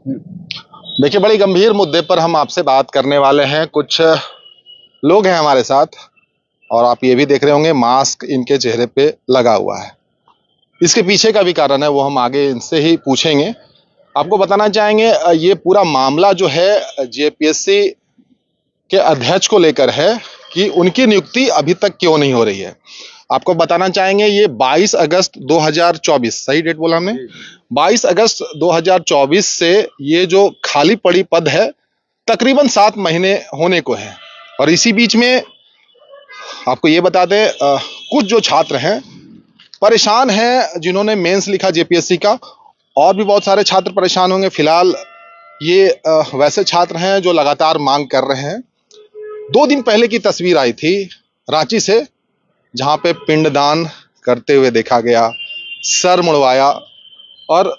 देखिए, बड़ी गंभीर मुद्दे पर हम आपसे बात करने वाले हैं। कुछ लोग हैं हमारे साथ और आप ये भी देख रहे होंगे मास्क इनके चेहरे पे लगा हुआ है। इसके पीछे का भी कारण है वो हम आगे इनसे ही पूछेंगे। आपको बताना चाहेंगे ये पूरा मामला जो है जेपीएससी के अध्यक्ष को लेकर है कि उनकी नियुक्ति अभी तक क्यों नहीं हो रही है। आपको बताना चाहेंगे ये 22 अगस्त 2024 सही डेट बोला हमने, 22 अगस्त 2024 से ये जो खाली पड़ी पद है तकरीबन 7 महीने होने को है। और इसी बीच में आपको ये बता दें कुछ जो छात्र हैं परेशान हैं जिन्होंने मेंस लिखा जेपीएससी का, और भी बहुत सारे छात्र परेशान होंगे। फिलहाल ये वैसे छात्र हैं जो लगातार मांग कर रहे हैं। 2 दिन पहले की तस्वीर आई थी रांची से, जहां पे पिंडदान करते हुए देखा गया, सर मुड़वाया और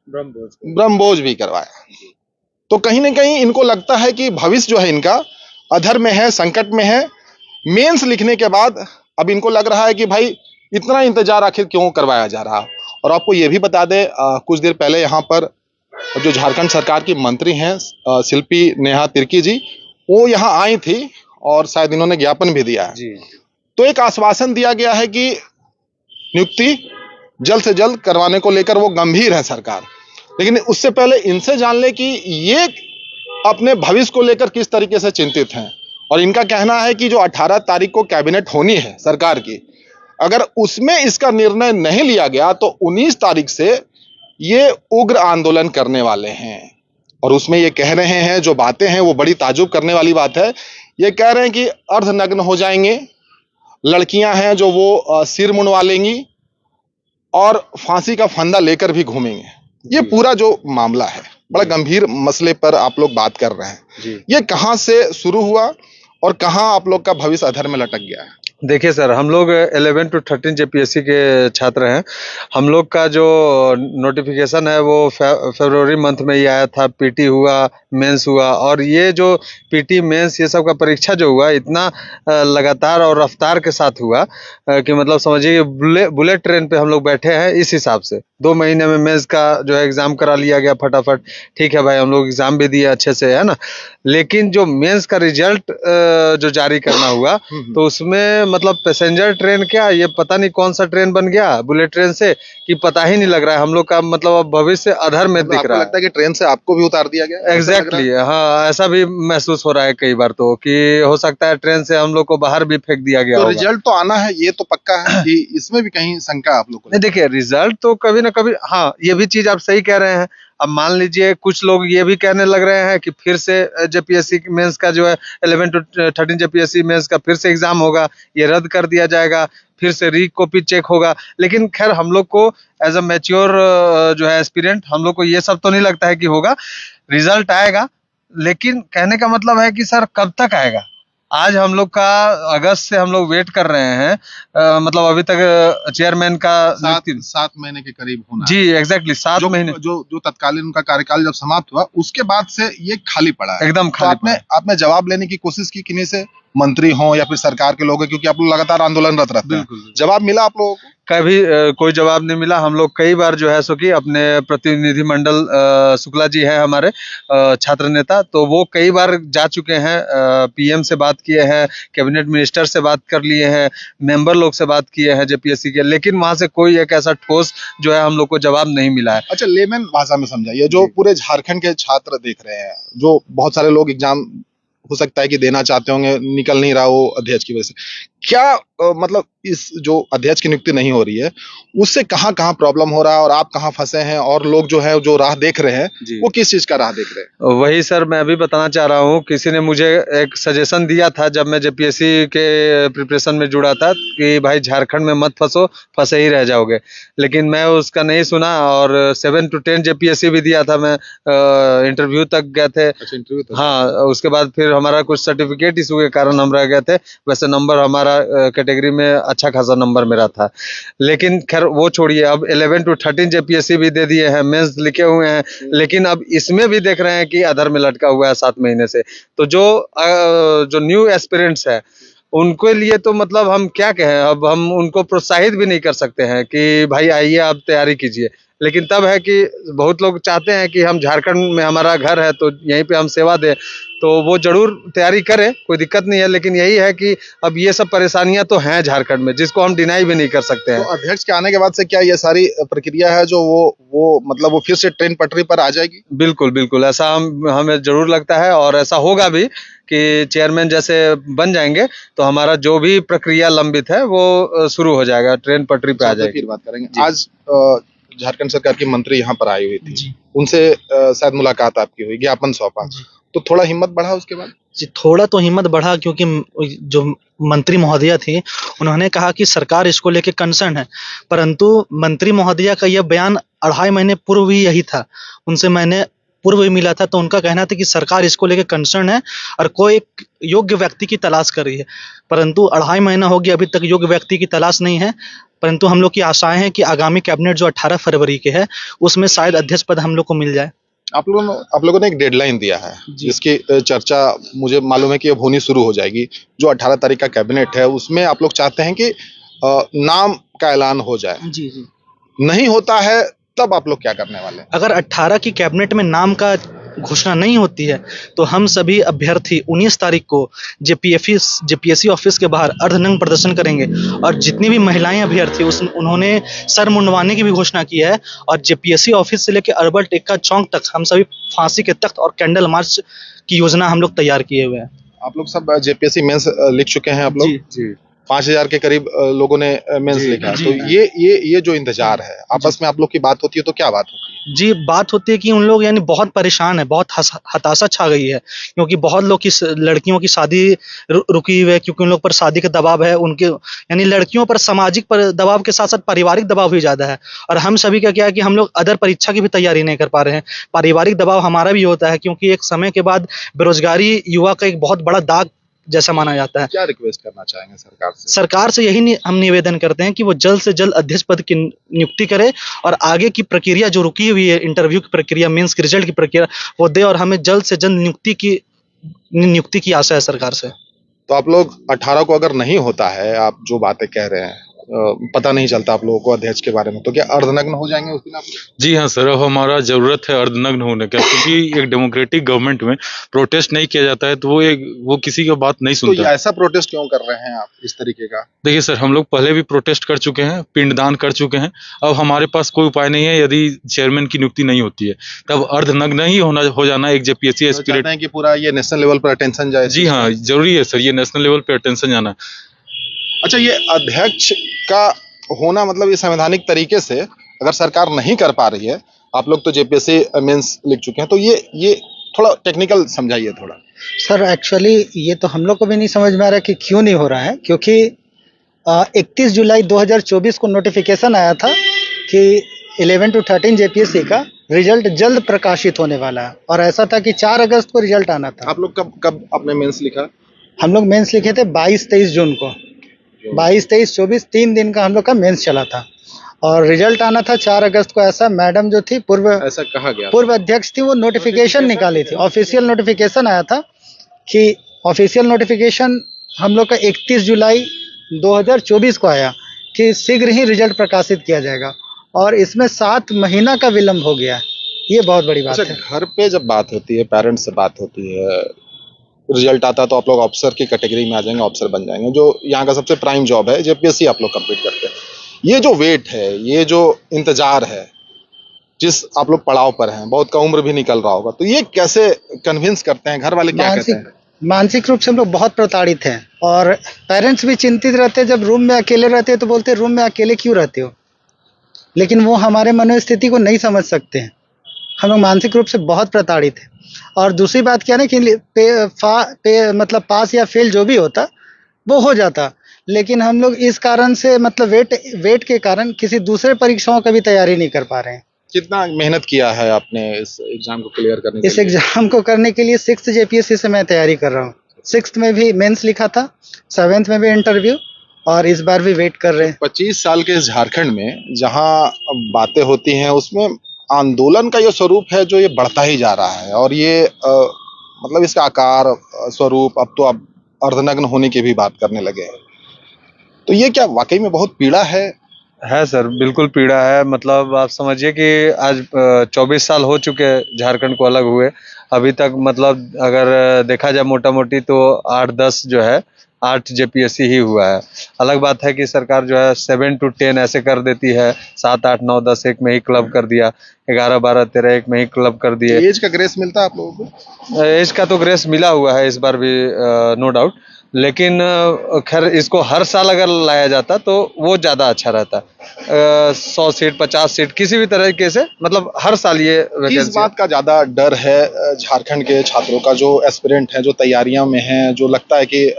ब्रह्मभोज भी करवाया। तो कहीं ना कहीं इनको लगता है कि भविष्य जो है इनका अधर में है, संकट में है। मेंस लिखने के बाद अब इनको लग रहा है कि भाई इतना इंतजार आखिर क्यों करवाया जा रहा। और आपको ये भी बता दें कुछ देर पहले यहाँ पर जो झारखंड सरकार की मंत्री हैं शिल्पी नेहा तिर्की जी, वो यहाँ आई थी और शायद इन्होंने ज्ञापन भी दिया है जी। तो एक आश्वासन दिया गया है कि नियुक्ति जल्द से जल्द करवाने को लेकर वो गंभीर है सरकार। लेकिन उससे पहले इनसे जान ले कि ये अपने भविष्य को लेकर किस तरीके से चिंतित हैं। और इनका कहना है कि जो 18 तारीख को कैबिनेट होनी है सरकार की, अगर उसमें इसका निर्णय नहीं लिया गया तो 19 तारीख से ये उग्र आंदोलन करने वाले हैं। और उसमें ये कह रहे हैं, जो बातें हैं वो बड़ी ताज्जुब करने वाली बात है। ये कह रहे हैं कि अर्धनग्न हो जाएंगे, लड़कियां हैं जो वो सिर मुंडवा लेंगी और फांसी का फंदा लेकर भी घूमेंगे। ये पूरा जो मामला है बड़ा गंभीर मसले पर आप लोग बात कर रहे हैं। ये कहां से शुरू हुआ और कहां आप लोग का भविष्य अधर में लटक गया है? देखिए सर, हम लोग 11 to 13 जेपीएससी के छात्र हैं। हम लोग का जो नोटिफिकेशन है वो फरवरी मंथ में ही आया था। पीटी हुआ, मेंस हुआ, और ये जो पीटी मेंस ये सब का परीक्षा जो हुआ इतना लगातार और रफ्तार के साथ हुआ कि मतलब समझिए बुलेट ट्रेन पे हम लोग बैठे हैं। इस हिसाब से 2 महीने में मेंस का जो है एग्जाम करा लिया गया फटाफट। ठीक है भाई, हम लोग एग्जाम भी दिए अच्छे से, है ना। लेकिन जो मेंस का रिजल्ट जो जारी करना हुआ तो उसमें मतलब पैसेंजर ट्रेन क्या, ये पता नहीं कौन सा ट्रेन बन गया बुलेट ट्रेन से, कि पता ही नहीं लग रहा है। हम लोग का मतलब अब भविष्य अधर में दिख रहा है। लगता है कि ट्रेन से आपको भी उतार दिया गया? एग्जैक्टली हाँ, ऐसा भी महसूस हो रहा है कई बार तो, कि हो सकता है ट्रेन से हम लोग को बाहर भी फेंक दिया गया। तो रिजल्ट तो आना है, ये तो पक्का है कि इसमें भी कहीं शंका आप लोग को? नहीं, देखिए रिजल्ट तो कभी ना कभी, हाँ ये भी चीज आप सही कह रहे हैं। अब मान लीजिए कुछ लोग ये भी कहने लग रहे हैं कि फिर से जेपीएससी मेंस का जो है 11 to 13 जेपीएससी मेंस का फिर से एग्जाम होगा, ये रद्द कर दिया जाएगा, फिर से री कॉपी चेक होगा। लेकिन खैर हम लोग को एज अ मैच्योर जो है एस्पिरेंट, हम लोग को ये सब तो नहीं लगता है कि होगा। रिजल्ट आएगा, लेकिन कहने का मतलब है कि सर कब तक आएगा। आज हम लोग का अगस्त से हम लोग वेट कर रहे हैं, मतलब अभी तक चेयरमैन का 7 महीने के करीब होना जी। एग्जैक्टली 7 महीने जो तत्कालीन उनका कार्यकाल जब समाप्त हुआ उसके बाद से ये खाली पड़ा है, एकदम खाली। तो आपने जवाब लेने की कोशिश की किन्हीं से, मंत्री हो या फिर सरकार के लोग हैं, क्योंकि आप लोग लगातार आंदोलनरत रहते हैं। जवाब मिला आप लोगों को? कभी कोई जवाब नहीं मिला। हम लोग कई बार जो है सो कि अपने प्रतिनिधि मंडल शुक्ला जी है हमारे छात्र नेता, तो वो कई बार जा चुके हैं, पीएम से बात किए हैं, कैबिनेट मिनिस्टर से बात कर लिए हैं, मेंबर लोग से बात किए हैं जेपीएससी के, लेकिन वहां से कोई एक ऐसा ठोस जो है हम लोग को जवाब नहीं मिला है। अच्छा, लेमन भाषा में समझाइए, जो पूरे झारखंड के छात्र देख रहे हैं, जो बहुत सारे लोग एग्जाम हो सकता है कि देना चाहते होंगे, निकल नहीं रहा वो अध्यक्ष की वजह से, क्या मतलब इस जो अध्यक्ष की नियुक्ति नहीं हो रही है उससे कहाँ कहाँ प्रॉब्लम हो रहा है और आप कहाँ फंसे हैं, और लोग जो है जो राह देख रहे हैं वो किस चीज का राह देख रहे हैं? वही सर मैं अभी बताना चाह रहा हूँ। किसी ने मुझे एक सजेशन दिया था जब मैं जेपीएससी के प्रिपरेशन में जुड़ा था कि भाई झारखंड में मत फंसो, फंसे ही रह जाओगे। लेकिन मैं उसका नहीं सुना और 7 to 10 जेपीएससी भी दिया था मैं, इंटरव्यू तक गए थे। अच्छा, इंटरव्यू तक? हाँ, उसके बाद फिर हमारा कुछ सर्टिफिकेट इशू के कारण हम रह गए थे। वैसे नंबर हमारा कैटेगरी में अच्छा खासा नंबर मेरा था। लेकिन खैर वो छोड़िए, अब 11 to 13 जेपीएससी भी दे दिए हैं, मेंस लिखे हुए हैं, लेकिन अब इसमें भी देख रहे हैं कि अधर में लटका हुआ है 7 महीने से। तो जो न्यू एस्पिरेंट्स है उनके लिए तो मतलब हम क्या कहें, अब हम उनको प्रोत्साहित भी नहीं कर सकते हैं कि भाई आइए आप तैयारी कीजिए। लेकिन तब है कि बहुत लोग चाहते हैं कि हम झारखंड में हमारा घर है तो यहीं पे हम सेवा दें, तो वो जरूर तैयारी करें, कोई दिक्कत नहीं है। लेकिन यही है कि अब ये सब परेशानियां तो हैं झारखंड में, जिसको हम डिनाई भी नहीं कर सकते तो हैं। अध्यक्ष के आने के बाद से क्या ये सारी प्रक्रिया है जो वो मतलब वो फिर से ट्रेन पटरी पर आ जाएगी? बिल्कुल, बिल्कुल, ऐसा हमें ज़रूर लगता है और ऐसा होगा भी कि चेयरमैन जैसे बन जाएँगे, तो हमारा जो भी प्रक्रिया लंबित है वो शुरू हो जाएगा, ट्रेन पटरी पे आ आपसे जाएगी। फिर बात करेंगे। जी। आज झारखंड सरकार की मंत्री यहाँ पर आई हुई थी। जी, उनसे शायद मुलाकात आपकी हुई, ज्ञापन सौंपा। जी। तो थोड़ा हिम्मत बढ़ा उसके बाद? जी, थोड़ा तो हिम्मत बढ़ा क्योंकि जो मंत्री महोदया थी, उन्होंने कहा कि सरकार इसको लेके कंसर्न है। परंतु मंत्री महोदया का यह बयान 2.5 महीने पूर्व भी यही था। उनसे मैंने पूर्व भी मिला था तो उनका कहना था कि सरकार इसको लेके कंसर्न है और कोई एक योग्य व्यक्ति की तलाश कर रही है। परंतु 2.5 महीना हो गया, अभी तक योग्य व्यक्ति की तलाश नहीं है। परंतु हम लोग की आशाएँ हैं कि आगामी कैबिनेट जो 18 फरवरी के है, उसमें शायद अध्यक्ष पद हम लोग को मिल जाए। आप लोगों ने एक डेडलाइन दिया है, जी। जिसकी चर्चा मुझे मालूम है कि अब होनी शुरू हो जाएगी। जो 18 तारीख का कैबिनेट है, उसमें आप लोग चाहते हैं कि नाम का ऐलान हो जाए। जी, जी। नहीं होता है, तब आप लोग क्या करने वाले हैं? अगर 18 की कैबिनेट में नाम का घोषणा नहीं होती है, तो हम सभी अभ्यर्थी 19 तारीख को जेपीएससी ऑफिस के बाहर अर्धनग्न प्रदर्शन करेंगे और जितनी भी महिलाएं अभ्यर्थी उन्होंने सर मुंडवाने की भी घोषणा की है और जेपीएससी ऑफिस से लेकर अरबल टेक्का चौक तक हम सभी फांसी के तख्त और कैंडल मार्च की योजना हम लोग तैयार किए हुए हैं। आप लोग सब जेपीएससी मेंस लिख चुके हैं आप लोग? जी। जी। 5000 के करीब लोगों ने मेंस जी, लिखा है। जी। तो ये जो इंतजार है, आपस में आप लोग की बात होती है तो क्या बात होती है? जी, बात होती है कि उन लोग यानी बहुत परेशान है, बहुत हताशा छा गई है क्योंकि बहुत लोग की लड़कियों की शादी रुकी हुई है क्योंकि उन लोग पर शादी का दबाव है। उनके यानी लड़कियों पर सामाजिक पर दबाव के साथ-साथ पारिवारिक दबाव भी ज़्यादा है और हम सभी का क्या है कि हम लोग अदर परीक्षा की भी तैयारी नहीं कर पा रहे हैं। पारिवारिक दबाव हमारा भी होता है क्योंकि एक समय के बाद बेरोज़गारी युवा का एक बहुत बड़ा दाग जैसा माना जाता है। क्या रिक्वेस्ट करना चाहेंगे सरकार से? सरकार से यही हम निवेदन करते हैं कि वो जल्द से जल्द अध्यक्ष पद की नियुक्ति करे और आगे की प्रक्रिया जो रुकी हुई है, इंटरव्यू की प्रक्रिया, मेंस के रिजल्ट की प्रक्रिया, वो दे और हमें जल्द से जल्द नियुक्ति की आशा है सरकार से। तो आप लोग 18 को अगर नहीं होता है, आप जो बातें कह रहे हैं, पता नहीं चलता आप लोगों को अध्यक्ष के बारे में, तो क्या अर्धनग्न हो जाएंगे उस दिन आप? जी हाँ सर, अब हमारा ज़रूरत है अर्धनग्न होने का, क्योंकि एक डेमोक्रेटिक गवर्नमेंट में प्रोटेस्ट नहीं किया जाता है तो वो किसी का बात नहीं तो सुनता। ये ऐसा प्रोटेस्ट क्यों कर रहे हैं आप इस तरीके का? देखिए सर, हम लोग पहले भी प्रोटेस्ट कर चुके हैं, पिंडदान कर चुके हैं। अब हमारे पास कोई उपाय नहीं है, यदि चेयरमैन की नियुक्ति नहीं होती है तब अर्धनग्न ही हो जाना एक जेपीएससी तो एस्पिरेंट। चाहते हैं कि पूरा ये नेशनल लेवल पर अटेंशन जाए? जी हाँ, जरूरी है सर, ये नेशनल लेवल पे अटेंशन जाना। अच्छा, ये अध्यक्ष का होना मतलब ये संवैधानिक तरीके से अगर सरकार नहीं कर पा रही है, आप लोग तो जेपीएससी मेंस लिख चुके हैं, तो ये थोड़ा टेक्निकल समझाइए थोड़ा। सर एक्चुअली ये तो हम लोग को भी नहीं समझ में आ रहा कि क्यों नहीं हो रहा है, क्योंकि 31 जुलाई 2024 को नोटिफिकेशन आया था कि 11 to 13 जेपीएससी का रिजल्ट जल्द प्रकाशित होने वाला है और ऐसा था कि 4 अगस्त को रिजल्ट आना था। आप लोग कब आपने मेंस लिखा? हम लोग मेंस लिखे थे 22-23 जून को। 22-23-24 3 दिन का हम लोग का मेंस चला था और रिजल्ट आना था 4 अगस्त को। ऐसा मैडम जो थी ऐसा कहा गया था। पूर्व अध्यक्ष थी, वो नोटिफिकेशन निकाली थी, ऑफिशियल नोटिफिकेशन आया था कि ऑफिशियल नोटिफिकेशन हम लोग का 31 जुलाई 2024 को आया कि शीघ्र ही रिजल्ट प्रकाशित किया जाएगा और इसमें 7 महीना का विलंब हो गया है। ये बहुत बड़ी बात अच्छा, है। घर पे जब बात होती है, पेरेंट्स से बात होती है, रिजल्ट आता है तो आप लोग ऑफिसर की कैटेगरी में आ जाएंगे, ऑफिसर बन जाएंगे, जो यहाँ का सबसे प्राइम जॉब है, जेपीएससी आप लोग कंप्लीट करते हैं। ये जो वेट है, ये जो इंतजार है, जिस आप लोग पड़ाव पर हैं, बहुत का उम्र भी निकल रहा होगा, तो ये कैसे कन्विंस करते हैं? घर वाले क्या कहते हैं? मानसिक रूप से हम लोग बहुत प्रताड़ित हैं और पेरेंट्स भी चिंतित रहते हैं। जब रूम में अकेले रहते हैं तो बोलते हैं रूम में अकेले क्यों रहते हो, लेकिन वो हमारे मनोस्थिति को नहीं समझ सकते हैं। हम लोग मानसिक रूप से बहुत प्रताड़ित हैं। और दूसरी बात क्या है कि मतलब पास या फेल जो भी होता वो हो जाता, लेकिन हम लोग इस कारण से मतलब वेट के कारण किसी दूसरे परीक्षाओं का भी तैयारी नहीं कर पा रहे हैं। कितना मेहनत किया है आपने इस एग्जाम को क्लियर करने के इस लिए? एग्जाम को करने के लिए 6th जेपीएससी से मैं तैयारी कर रहा हूँ। 6th में भी मेंस लिखा था, 7th में भी इंटरव्यू और इस बार भी वेट कर रहे हैं। 25 साल के इस झारखंड में जहाँ बातें होती हैं, उसमें आंदोलन का ये स्वरूप है जो ये बढ़ता ही जा रहा है और ये मतलब इसका आकार, स्वरूप, अब तो आप अर्धनग्न होने की भी बात करने लगे हैं। तो ये क्या वाकई में बहुत पीड़ा है है सर, बिल्कुल पीड़ा है। मतलब आप समझिए कि आज 24 साल हो चुके हैं झारखंड को अलग हुए। अभी तक मतलब अगर देखा जाए मोटा मोटी तो 8-10 जो है 8 जेपीएससी ही हुआ है। अलग बात है कि सरकार जो है 7 to 10 ऐसे कर देती है, 7, 8, 9, 10 एक में ही क्लब कर दिया, 11, 12, 13 एक में ही क्लब कर दिए। एज का ग्रेस मिलता है आप लोगों को? एज का तो ग्रेस मिला हुआ है इस बार भी, नो डाउट। लेकिन खैर इसको हर साल अगर लाया जाता तो वो ज़्यादा अच्छा रहता। 100 सीट 50 सीट किसी भी तरीके से, मतलब हर साल ये किस वैकेंसी। बात का ज्यादा डर है झारखंड के छात्रों का, जो एस्पिरेंट हैं, जो तैयारियां में हैं, जो लगता है कि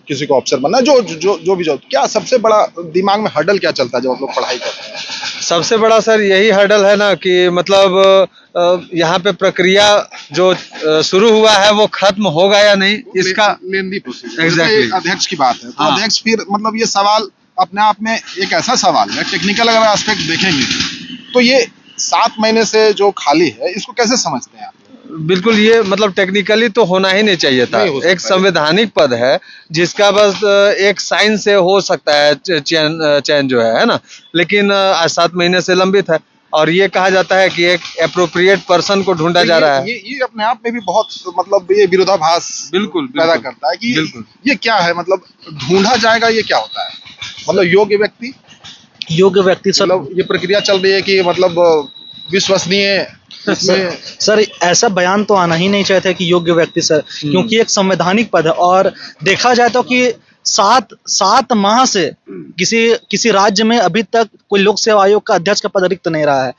किसी को अफसर बनना, जो भी क्या सबसे बड़ा दिमाग में हर्डल क्या चलता है जब आप लोग पढ़ाई करते हैं? सबसे बड़ा सर यही हर्डल है ना कि मतलब यहाँ पे प्रक्रिया जो शुरू हुआ है वो खत्म होगा या नहीं, इसका लेंदी प्रोसीजर। Exactly. जैसे अध्यक्ष की बात है तो हाँ। अध्यक्ष फिर मतलब ये सवाल अपने आप में एक ऐसा सवाल है, टेक्निकल अगर एस्पेक्ट देखेंगे तो ये 7 महीने से जो खाली है इसको कैसे समझते हैं आप? बिल्कुल, ये मतलब टेक्निकली तो होना ही नहीं चाहिए था। नहीं हो सकता एक संवैधानिक पद है जिसका बस एक साइन से हो सकता है चयन जो है ना। लेकिन आज 7 महीने से लंबित है और ये कहा जाता है कि एक एप्रोप्रिएट पर्सन को ढूंढा जा रहा है। ये अपने आप में भी बहुत मतलब ये विरोधाभास बिल्कुल पैदा करता है कि बिल्कुल। ये क्या है, मतलब ढूंढा जाएगा, ये क्या होता है? मतलब योग्य व्यक्ति सर, मतलब ये प्रक्रिया चल रही है कि मतलब विश्वसनीय इसमें सर ऐसा बयान तो आना ही नहीं चाहिए था कि योग्य व्यक्ति सर, क्योंकि एक संवैधानिक पद है और देखा जाए तो कि 7 माह से किसी राज्य में अभी तक कोई लोक सेवा आयोग का अध्यक्ष का पद रिक्त नहीं रहा है।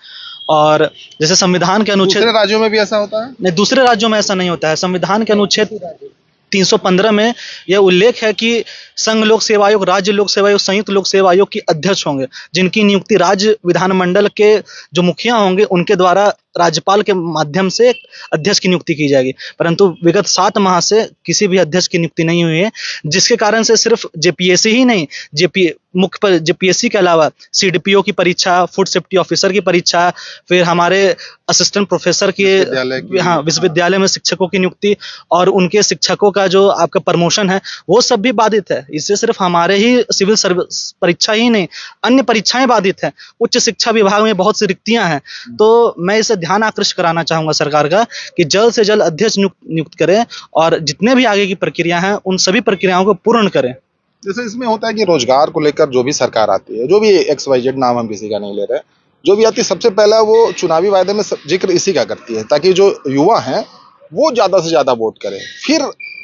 और जैसे संविधान के अनुच्छेद, दूसरे राज्यों में भी ऐसा होता है? नहीं, दूसरे राज्यों में ऐसा नहीं होता है। संविधान के अनुच्छेद 315 में यह उल्लेख है कि संघ लोक सेवा आयोग, राज्य लोक सेवा आयोग, संयुक्त लोक सेवा आयोग की अध्यक्ष होंगे, जिनकी नियुक्ति राज्य विधानमंडल के जो मुखिया होंगे उनके द्वारा राज्यपाल के माध्यम से अध्यक्ष की नियुक्ति की जाएगी। परंतु विगत 7 माह से किसी भी अध्यक्ष की नियुक्ति नहीं हुई है, जिसके कारण से सिर्फ जेपीएससी ही नहीं, मुख्य जेपीएससी के अलावा सीडीपीओ की परीक्षा, फूड सेफ्टी ऑफिसर की परीक्षा, फिर हमारे असिस्टेंट प्रोफेसर की, हाँ, विश्वविद्यालय में शिक्षकों की नियुक्ति और उनके शिक्षकों का जो आपका प्रमोशन है वो सब भी बाधित है। इससे सिर्फ हमारे ही सिविल सर्विस परीक्षा ही नहीं, अन्य परीक्षाएं बाधित हैं। उच्च शिक्षा विभाग में बहुत सी रिक्तियां हैं। तो मैं इसे ध्यान आकृष्ट कराना चाहूंगा सरकार का कि जल्द से जल्द अध्यक्ष नियुक्त करें और जितने भी आगे की प्रक्रिया हैं उन सभी प्रक्रियाओं को पूर्ण करें। जैसे इसमें होता है कि रोजगार को लेकर जो भी सरकार आती है, जो भी XYZ नाम हम किसी का नहीं ले रहे, जो भी आती है सबसे पहला वो चुनावी वायदे में जिक्र इसी का करती है ताकि जो युवा हैं वो ज्यादा से ज्यादा वोट करें। फिर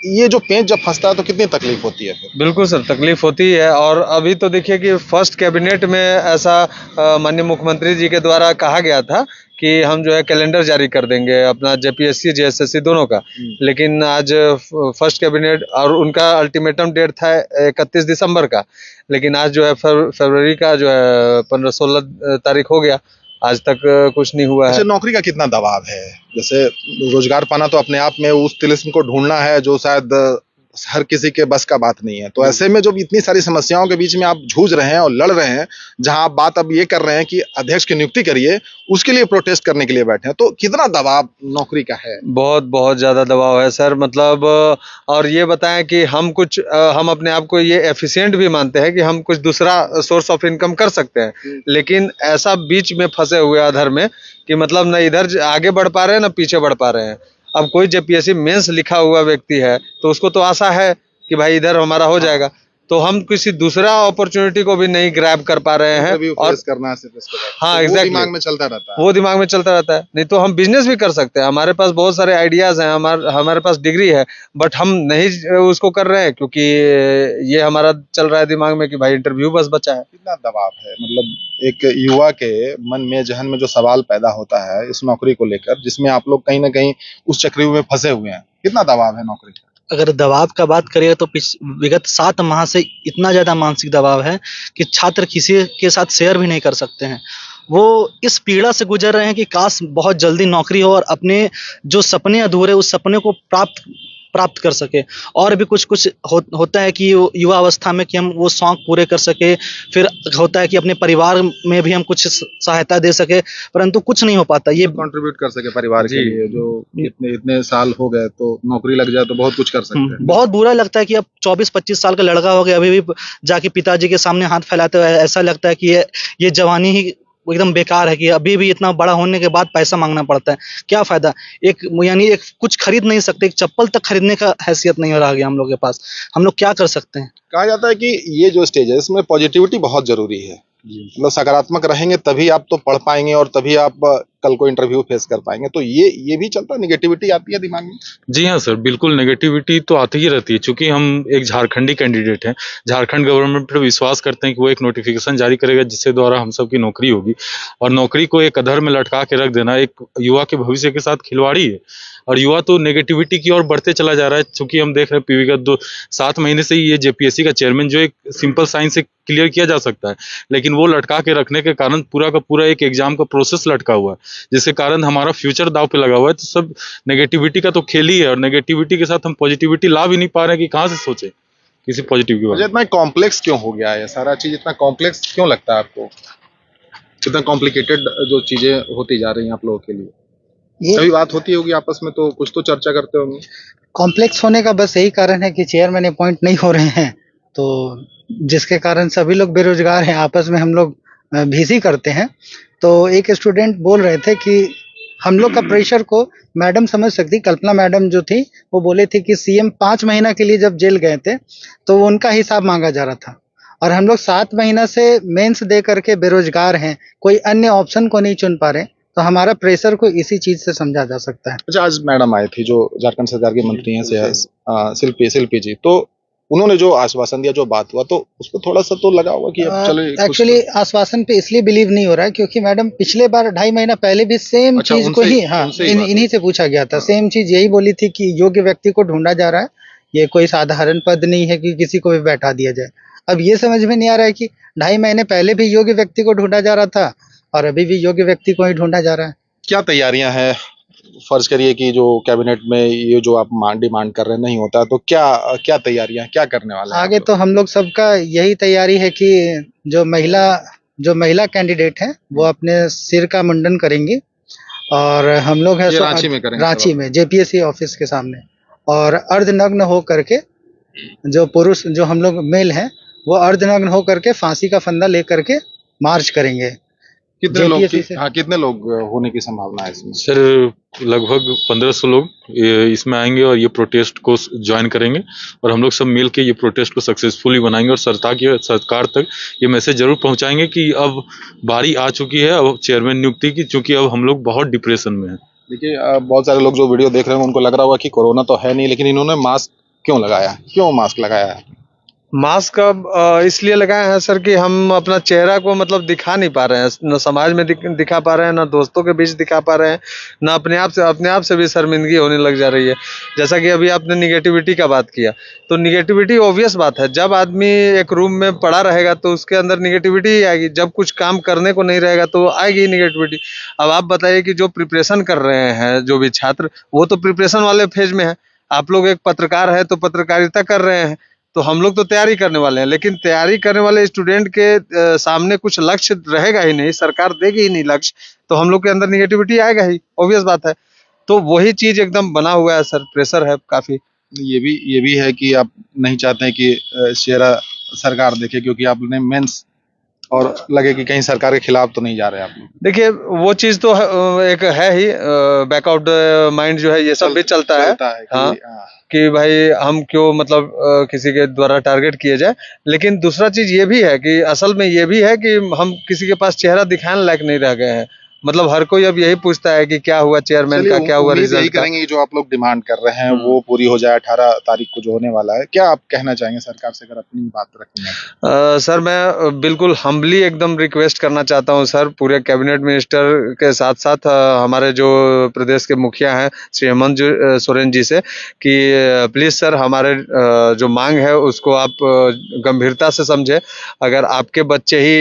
ये जो पेंच जब फंसता है तो कितनी तकलीफ होती है फिर? बिल्कुल सर, तकलीफ होती है। और अभी तो देखिए कि फर्स्ट कैबिनेट में ऐसा माननीय मुख्यमंत्री जी के द्वारा कहा गया था कि हम जो है कैलेंडर जारी कर देंगे अपना जेपीएससी जेएसएससी दोनों का। लेकिन आज फर्स्ट कैबिनेट और उनका अल्टीमेटम डेट था 31 दिसंबर का, लेकिन आज जो है फरवरी का जो है 15-16 तारीख हो गया, आज तक कुछ नहीं हुआ है। नौकरी का कितना दबाव है? जैसे रोजगार पाना तो अपने आप में उस तिलिस्म को ढूंढना है जो शायद हर किसी के बस का बात नहीं है। तो ऐसे में जब इतनी सारी समस्याओं के बीच में आप जूझ रहे हैं और लड़ रहे हैं, जहां आप बात अब ये कर रहे हैं कि अध्यक्ष की नियुक्ति करिए, उसके लिए प्रोटेस्ट करने के लिए बैठे हैं, तो कितना दबाव नौकरी का है? बहुत ज्यादा दबाव है सर। मतलब और ये बताएं कि हम अपने आप को ये एफिशिएंट भी मानते हैं कि हम कुछ दूसरा सोर्स ऑफ इनकम कर सकते हैं, लेकिन ऐसा बीच में फंसे हुए अधर में कि मतलब न इधर आगे बढ़ पा रहे हैं न पीछे बढ़ पा रहे हैं। अब कोई जेपीएससी मेंस लिखा हुआ व्यक्ति है तो उसको तो आशा है कि भाई इधर हमारा हो जाएगा, तो हम किसी दूसरा अपॉर्चुनिटी को भी नहीं ग्रैब कर पा रहे हैं। और करना है सिर्फ इसके बाद, हाँ, तो एग्जैक्टली, दिमाग में चलता रहता है। वो दिमाग में चलता रहता है। नहीं तो हम बिजनेस भी कर सकते हैं, हमारे पास बहुत सारे आइडियाज हैं, हमारे पास डिग्री है, बट हम नहीं उसको कर रहे हैं क्योंकि ये हमारा चल रहा है दिमाग में कि भाई इंटरव्यू बस बचा है। कितना दबाव है, मतलब एक युवा के मन में, जहन में जो सवाल पैदा होता है इस नौकरी को लेकर, जिसमें आप लोग कहीं ना कहीं उस चक्रव्यूह में फंसे हुए हैं, कितना दबाव है नौकरी का? अगर दबाव का बात करें तो विगत 7 माह से इतना ज़्यादा मानसिक दबाव है कि छात्र किसी के साथ शेयर भी नहीं कर सकते हैं। वो इस पीड़ा से गुजर रहे हैं कि काश बहुत जल्दी नौकरी हो और अपने जो सपने अधूरे, उस सपने को प्राप्त कर सके। और भी कुछ होता है कि युवा अवस्था में कि हम वो शौक पूरे कर सके, फिर होता है कि अपने परिवार में भी हम कुछ सहायता दे सके, परंतु कुछ नहीं हो पाता। ये कंट्रीब्यूट कर सके परिवार के जी। लिए, जो इतने इतने साल हो गए तो नौकरी लग जाए तो बहुत कुछ कर सकते हैं। बहुत बुरा लगता है कि अब 24-25 साल का लड़का हो गया, अभी भी जाके पिताजी के सामने हाथ फैलाते हुए ऐसा लगता है कि ये जवानी ही एकदम बेकार है, कि अभी भी इतना बड़ा होने के बाद पैसा मांगना पड़ता है। क्या फायदा? यानी एक कुछ खरीद नहीं सकते, एक चप्पल तक खरीदने का हैसियत नहीं रह गया हम लोग के पास। हम लोग क्या कर सकते हैं? कहा जाता है कि ये जो स्टेज है इसमें पॉजिटिविटी बहुत जरूरी है, मतलब सकारात्मक रहेंगे तभी आप तो पढ़ पाएंगे और तभी आप कल को इंटरव्यू फेस कर पाएंगे। तो ये भी चलता है, निगेटिविटी आती है दिमाग में। जी हाँ सर, बिल्कुल नेगेटिविटी तो आती ही रहती है, चूंकि हम एक झारखंडी कैंडिडेट हैं। झारखंड गवर्नमेंट पर विश्वास करते हैं कि वो एक नोटिफिकेशन जारी करेगा जिससे द्वारा हम सब की नौकरी होगी, और नौकरी को एक अधर में लटका के रख देना एक युवा के भविष्य के साथ खिलवाड़ी है। और युवा तो नेगेटिविटी की ओर बढ़ते चला जा रहा है, चूंकि हम देख रहे हैं विगत 7 महीने से ही ये जेपीएससी का चेयरमैन जो एक सिंपल साइंस से क्लियर किया जा सकता है, लेकिन वो लटका के रखने के कारण पूरा का पूरा एक एग्जाम का प्रोसेस लटका हुआ है, जिसके कारण हमारा फ्यूचर दाव पे लगा हुआ है। तो सब नेगेटिविटी का तो खेल ही है, और नेगेटिविटी के साथ हम पॉजिटिविटी ला भी नहीं पा रहे हैं कि कहाँ से सोचे किसी पॉजिटिव के बारे मुझे में। इतना कॉम्प्लेक्स क्यों हो गया है सारा चीज, इतना कॉम्प्लेक्स क्यों लगता है आपको? इतना कॉम्प्लिकेटेड जो चीजें होती जा रही हैं आप लोगों के लिए, ये कभी बात होती होगी आपस में तो कुछ तो चर्चा करते होंगे। कॉम्प्लेक्स होने का बस यही कारण है कि चेयरमैन अपॉइंट नहीं हो रहे हैं, तो जिसके कारण सभी लोग बेरोजगार हैं। आपस में हम लोग भीसी करते हैं। तो एक स्टूडेंट बोल रहे थे कि हम लोग का प्रेशर को मैडम समझ सकती, कल्पना मैडम जो थी वो बोले थे कि सीएम 5 महीना के लिए जब जेल गए थे तो उनका हिसाब मांगा जा रहा था, और हम लोग 7 महीना से मेंस दे करके बेरोजगार हैं, कोई अन्य ऑप्शन को नहीं चुन पा रहे। तो हमारा प्रेशर को इसी चीज से समझा जा सकता है। अच्छा, आज मैडम आई थी जो झारखंड सरकार की मंत्री हैं, शिल्पी जी, तो उन्होंने जो आश्वासन दिया, जो बात हुआ, तो उस पर थोड़ा सा तो लगा हुआ कि अब चले एक्चुअली आश्वासन पे इसलिए बिलीव नहीं हो रहा है क्योंकि मैडम पिछले बार 2.5 महीना पहले भी सेम अच्छा, चीज को उनसे- ही उनसे ही बात इन्हीं से पूछा गया था। सेम चीज यही बोली थी कि योग्य व्यक्ति को ढूंढा जा रहा है, ये कोई साधारण पद नहीं है कि किसी को भी बैठा दिया जाए। अब ये समझ में नहीं आ रहा है कि 2.5 महीने पहले भी योग्य व्यक्ति को ढूंढा जा रहा था और अभी भी योग्य व्यक्ति को ही ढूंढा जा रहा है। क्या तैयारियां हैं? फर्ज करिए कि जो कैबिनेट में ये जो आप डिमांड कर रहे हैं नहीं होता, तो क्या तैयारियां, क्या करने वाले हैं आगे आप तो हम लोग सबका यही तैयारी है कि जो महिला कैंडिडेट है वो अपने सिर का मुंडन करेंगी, और हम लोग है ये रांची में करेंगे रांची सब? में जेपीएससी ऑफिस के सामने, और अर्धनग्न हो करके जो पुरुष जो हम लोग मेल हैं वो अर्धनग्न हो करके फांसी का फंदा ले करके मार्च करेंगे। कितने लोग JPSC से- कितने लोग होने की संभावना है इसमें? सर लगभग 1500 लोग इसमें आएंगे और ये प्रोटेस्ट को ज्वाइन करेंगे, और हम लोग सब मिल के ये प्रोटेस्ट को सक्सेसफुली बनाएंगे, और सरकार तक ये मैसेज जरूर पहुंचाएंगे कि अब बारी आ चुकी है अब चेयरमैन नियुक्ति की, क्योंकि अब हम लोग बहुत डिप्रेशन में हैं। देखिए, बहुत सारे लोग जो वीडियो देख रहे हैं उनको लग रहा होगा कि कोरोना तो है नहीं, लेकिन इन्होंने मास्क क्यों लगाया? क्यों मास्क लगाया है? मास्क अब इसलिए लगाए हैं सर कि हम अपना चेहरा को मतलब दिखा नहीं पा रहे हैं, न समाज में दिखा पा रहे हैं, न दोस्तों के बीच दिखा पा रहे हैं, न अपने आप से भी शर्मिंदगी होने लग जा रही है। जैसा कि अभी आपने निगेटिविटी का बात किया, तो निगेटिविटी ऑब्वियस बात है, जब आदमी एक रूम में पड़ा रहेगा तो उसके अंदर निगेटिविटी ही आएगी, जब कुछ काम करने को नहीं रहेगा तो आएगी ही निगेटिविटी। अब आप बताइए कि जो प्रिपरेशन कर रहे हैं जो भी छात्र, वो तो प्रिपरेशन वाले फेज में है। आप लोग एक पत्रकार है तो पत्रकारिता कर रहे हैं, तो हम लोग तो तैयारी करने वाले हैं, लेकिन तैयारी करने वाले स्टूडेंट के सामने कुछ लक्ष्य रहेगा ही नहीं, सरकार देगी ही नहीं लक्ष्य, तो हम लोग के अंदर निगेटिविटी आएगा ही, ऑब्वियस बात है। तो वही चीज एकदम बना हुआ है सर, प्रेशर है काफी। ये भी है कि आप नहीं चाहते हैं कि चेहरा सरकार देखे, क्योंकि आपने मेंस और लगे कि कहीं सरकार के खिलाफ तो नहीं जा रहे आप लोग। देखिए वो चीज तो एक है ही, बैक ऑफ द माइंड जो है ये सब भी चलता है कि, हाँ। हाँ। कि भाई हम क्यों मतलब किसी के द्वारा टारगेट किए जाए। लेकिन दूसरा चीज ये भी है कि असल में ये भी है कि हम किसी के पास चेहरा दिखाने लायक नहीं रह गए हैं। मतलब हर कोई अब यही पूछता है कि क्या हुआ चेयरमैन का, क्या हुआ यही रिजल्ट का। करेंगे कि जो आप लोग डिमांड कर रहे हैं वो पूरी हो जाए 18 तारीख को जो होने वाला है। क्या आप कहना चाहेंगे सरकार से, अगर अपनी बात रखेंगे? सर मैं बिल्कुल हम्बली एकदम रिक्वेस्ट करना चाहता हूं सर, पूरे कैबिनेट मिनिस्टर के साथ साथ हमारे जो प्रदेश के मुखिया हैं श्री हेमंत सोरेन जी से कि प्लीज़ सर हमारे जो मांग है उसको आप गंभीरता से समझे। अगर आपके बच्चे ही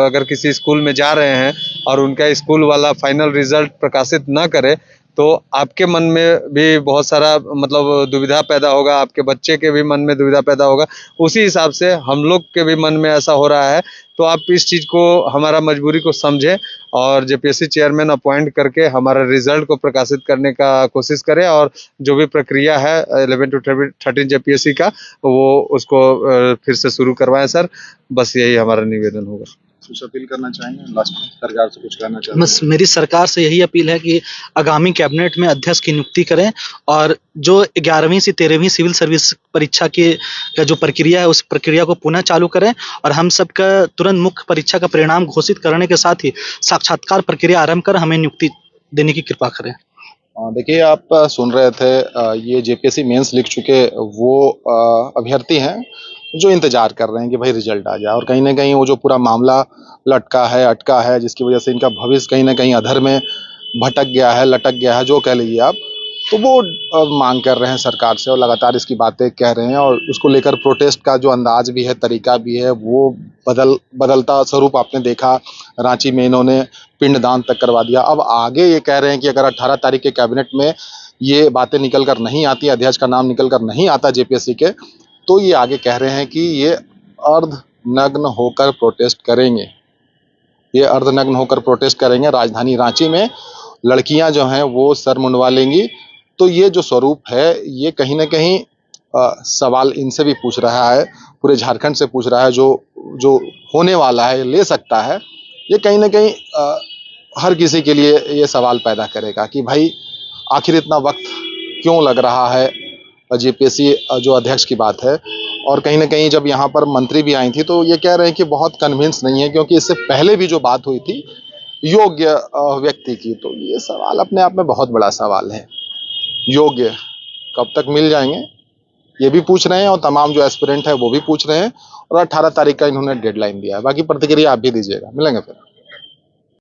अगर किसी स्कूल में जा रहे हैं और उनका स्कूल वाला फाइनल रिजल्ट प्रकाशित ना करे तो आपके मन में भी बहुत सारा मतलब दुविधा पैदा होगा, आपके बच्चे के भी मन में दुविधा पैदा होगा। उसी हिसाब से हम लोग के भी मन में ऐसा हो रहा है, तो आप इस चीज़ को, हमारा मजबूरी को समझें और जेपीएससी चेयरमैन अपॉइंट करके हमारा रिजल्ट को प्रकाशित करने का कोशिश करें, और जो भी प्रक्रिया है 11 to 13 जेपीएससी का, वो उसको फिर से शुरू करवाएं सर। बस यही हमारा निवेदन होगा। कुछ अपील करना चाहेंगे लास्ट में, सरकार से कुछ कहना चाहेंगे? बस मेरी सरकार से यही अपील है कि आगामी कैबिनेट में अध्यक्ष की नियुक्ति करें, और जो 11वीं से 13वीं सिविल सर्विस परीक्षा की का जो प्रक्रिया है, उस प्रक्रिया को पुनः चालू करें, और हम सबका तुरंत मुख्य परीक्षा का परिणाम घोषित करने के साथ ही साक्षात्कार प्रक्रिया आरंभ कर हमें नियुक्ति देने की कृपा करें। देखिए, आप सुन रहे थे, ये जेपीएससी मेंस लिख चुके वो अभ्यर्थी हैं जो इंतजार कर रहे हैं कि भाई रिजल्ट आ जाए, और कहीं ना कहीं वो जो पूरा मामला लटका है, अटका है, जिसकी वजह से इनका भविष्य कहीं ना कहीं अधर में भटक गया है, लटक गया है, जो कह लीजिए आप, तो वो मांग कर रहे हैं सरकार से और लगातार इसकी बातें कह रहे हैं, और उसको लेकर प्रोटेस्ट का जो अंदाज भी है, तरीका भी है, वो बदलता स्वरूप आपने देखा। रांची में इन्होंने पिंडदान तक करवा दिया। अब आगे ये कह रहे हैं कि अगर 18 तारीख के कैबिनेट में ये बातें निकल कर नहीं आती, अध्यक्ष का नाम निकल कर नहीं आता जेपीएससी के, तो ये आगे कह रहे हैं कि ये अर्धनग्न होकर प्रोटेस्ट करेंगे। ये अर्धनग्न होकर प्रोटेस्ट करेंगे। राजधानी रांची में लड़कियां जो हैं वो सर मुंडवा लेंगी। तो ये जो स्वरूप है, ये कहीं ना कहीं सवाल इनसे भी पूछ रहा है, पूरे झारखंड से पूछ रहा है, जो होने वाला है, ले सकता है। ये कहीं ना कहीं हर किसी के लिए ये सवाल पैदा करेगा कि भाई आखिर इतना वक्त क्यों लग रहा है जेपीएससी जो अध्यक्ष की बात है। और कहीं ना कहीं जब यहाँ पर मंत्री भी आई थी तो ये कह रहे हैं कि बहुत कन्विंस नहीं है, क्योंकि इससे पहले भी जो बात हुई थी योग्य व्यक्ति की। तो ये सवाल अपने आप में बहुत बड़ा सवाल है। योग्य कब तक मिल जाएंगे, ये भी पूछ रहे हैं, और तमाम जो एस्पिरेंट है वो भी पूछ रहे हैं, और 18 तारीख का इन्होंने डेडलाइन दिया है। बाकी प्रतिक्रिया आप भी दीजिएगा, मिलेंगे फिर।